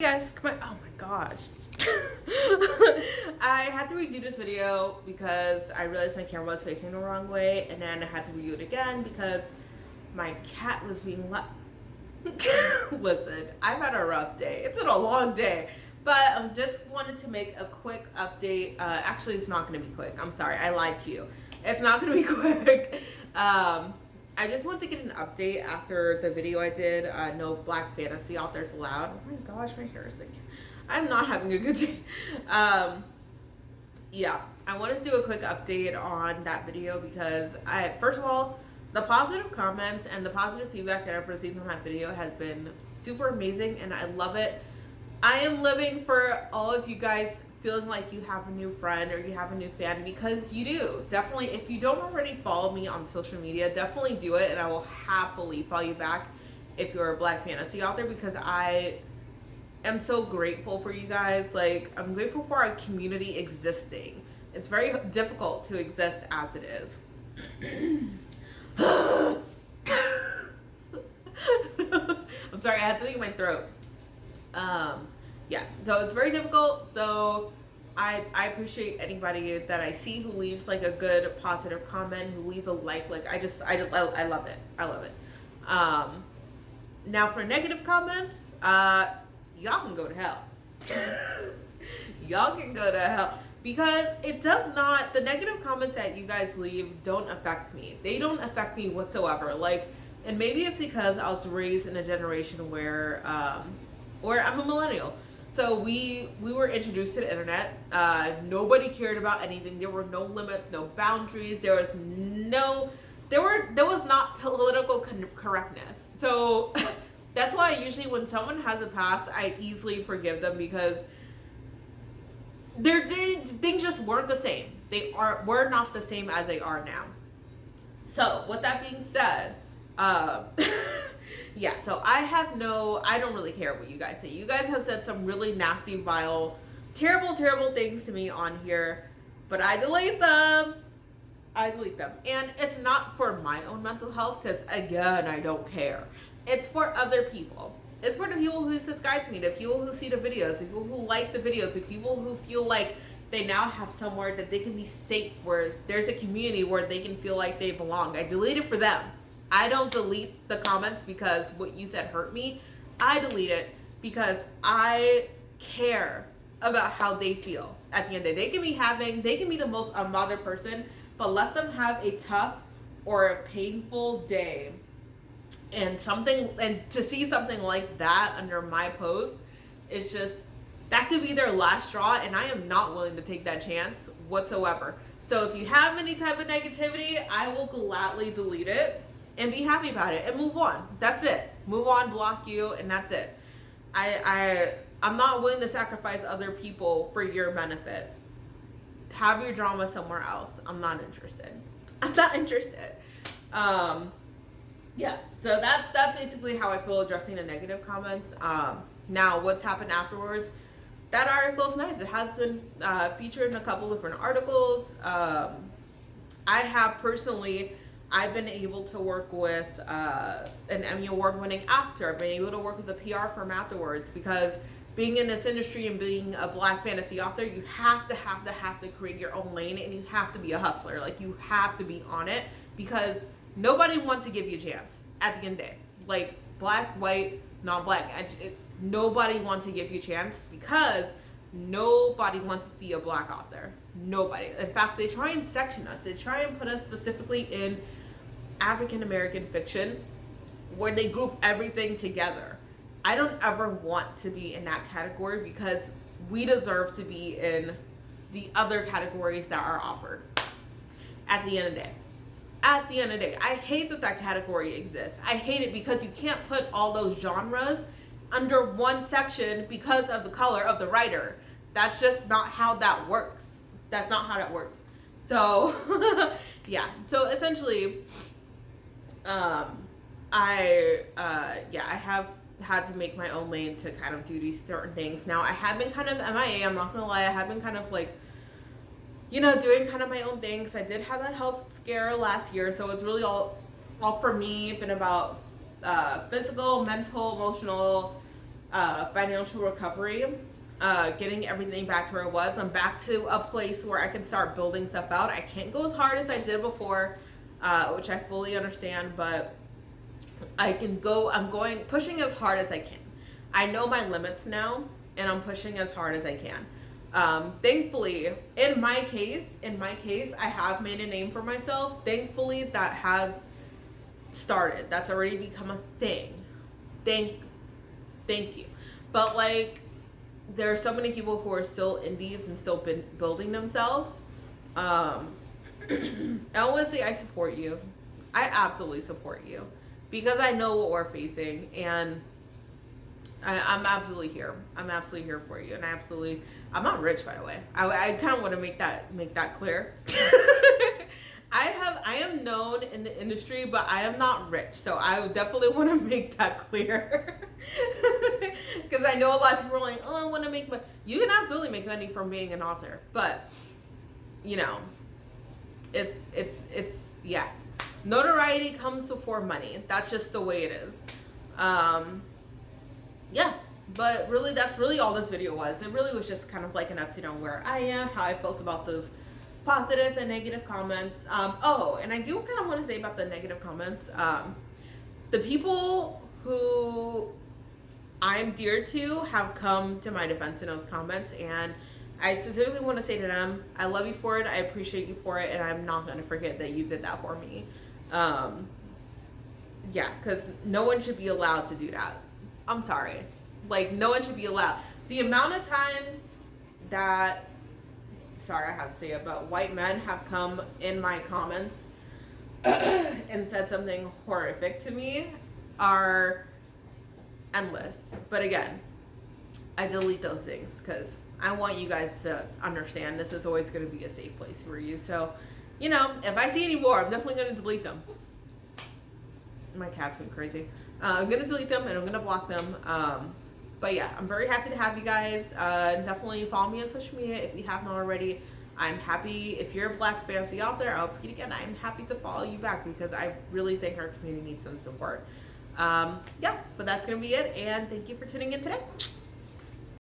Hey guys, come on. Oh my gosh. I had to redo this video because I realized my camera was facing the wrong way, and then I had to redo it again because my cat was being Listen, I've had a rough day. It's been a long day, but I just wanted to make a quick update. Actually, it's not going to be quick. I'm sorry, I lied to you. It's not going to be quick. I just want to get an update after the video I did. No black fantasy authors allowed. Oh my gosh, my hair is like, I'm not having a good day. Yeah, I wanted to do a quick update on that video because first of all, the positive comments and the positive feedback that I've received on that video has been super amazing, and I love it. I am living for all of you guys feeling like you have a new friend or you have a new fan, because you do. Definitely, if you don't already follow me on social media, definitely do it, and I will happily follow you back if you're a black fantasy author, because I am so grateful for you guys. Like, I'm grateful for our community existing. It's very difficult to exist as it is. I'm sorry, I had something in my throat. Yeah, so it's very difficult. So I appreciate anybody that I see who leaves like a good positive comment, who leaves a like. Like, I love it. I love it. Now for negative comments, y'all can go to hell. Y'all can go to hell, because it does not, the negative comments that you guys leave don't affect me. They don't affect me whatsoever. Like, and maybe it's because I was raised in a generation where I'm a millennial. So we were introduced to the internet. Nobody cared about anything. There were no limits, no boundaries. There was not political correctness. So that's why usually when someone has a past, I easily forgive them, because things just weren't the same. Were not the same as they are now. So with that being said, yeah, so I don't really care what you guys say. You guys have said some really nasty, vile, terrible, terrible things to me on here, but I delete them. And it's not for my own mental health, because again, I don't care. It's for other people. It's for the people who subscribe to me, the people who see the videos, the people who like the videos, the people who feel like they now have somewhere that they can be safe, where there's a community where they can feel like they belong. I delete it for them. I don't delete the comments because what you said hurt me. I delete it because I care about how they feel. At the end of the day, they can be the most unbothered person, but let them have a tough or a painful day, and to see something like that under my post, it's just, that could be their last straw, and I am not willing to take that chance whatsoever. So if you have any type of negativity, I will gladly delete it and be happy about it and move on. That's it. Move on, block you, and that's it. I'm not willing to sacrifice other people for your benefit. Have your drama somewhere else. I'm not interested. Yeah, so that's basically how I feel addressing the negative comments. Now, what's happened afterwards? That article is nice. It has been featured in a couple different articles. I've been able to work with an Emmy Award-winning actor. I've been able to work with a PR firm afterwards, because being in this industry and being a black fantasy author, you have to create your own lane, and you have to be a hustler. Like, you have to be on it, because nobody wants to give you a chance at the end of the day. Like, black, white, non-black, nobody wants to give you a chance, because nobody wants to see a black author. Nobody. In fact, they try and section us. They try and put us specifically in African American fiction, where they group everything together. I don't ever want to be in that category, because we deserve to be in the other categories that are offered. At the end of the day, I hate that category exists. I hate it because you can't put all those genres under one section because of the color of the writer. That's just not how that works. That's not how that works. So yeah, so essentially I have had to make my own lane to kind of do these certain things. Now, I have been kind of MIA, I'm not gonna lie. I have been kind of like, doing kind of my own things. I did have that health scare last year, so it's really all for me been about physical, mental, emotional, financial recovery, getting everything back to where it was. I'm back to a place where I can start building stuff out. I can't go as hard as I did before, which I fully understand, but I can go, pushing as hard as I can. I know my limits now, and I'm pushing as hard as I can. Thankfully, in my case, I have made a name for myself. Thankfully, that has started. That's already become a thing. Thank you. But like, there are so many people who are still indies and still been building themselves. I want to say I support you. I absolutely support you because I know what we're facing, and I'm absolutely here. I'm absolutely here for you, and I'm not rich, by the way. I kind of want to make that clear. I am known in the industry, but I am not rich, so I definitely want to make that clear. Because I know a lot of people are like, oh, I want to make money. You can absolutely make money from being an author, but you know, it's yeah. Notoriety comes before money. That's just the way it is. Yeah, but really, that's really all this video was. It really was just kind of like an update on where I am, how I felt about those positive and negative comments. Oh, and I do kind of want to say about the negative comments. The people who I'm dear to have come to my defense in those comments, and I specifically want to say to them, I love you for it, I appreciate you for it, and I'm not going to forget that you did that for me. Yeah, because no one should be allowed to do that. I'm sorry. Like, no one should be allowed. The amount of times that, sorry I have to say it, but white men have come in my comments and said something horrific to me are endless. But again, I delete those things because I want you guys to understand this is always going to be a safe place for you. So, you know, if I see any more, I'm definitely going to delete them. My cat's been crazy. I'm going to delete them and I'm going to block them. But yeah, I'm very happy to have you guys. Definitely follow me on social media if you haven't already. I'm happy, if you're a Black fantasy out there, I'll repeat again, I'm happy to follow you back because I really think our community needs some support. Yeah, but that's going to be it, and thank you for tuning in today.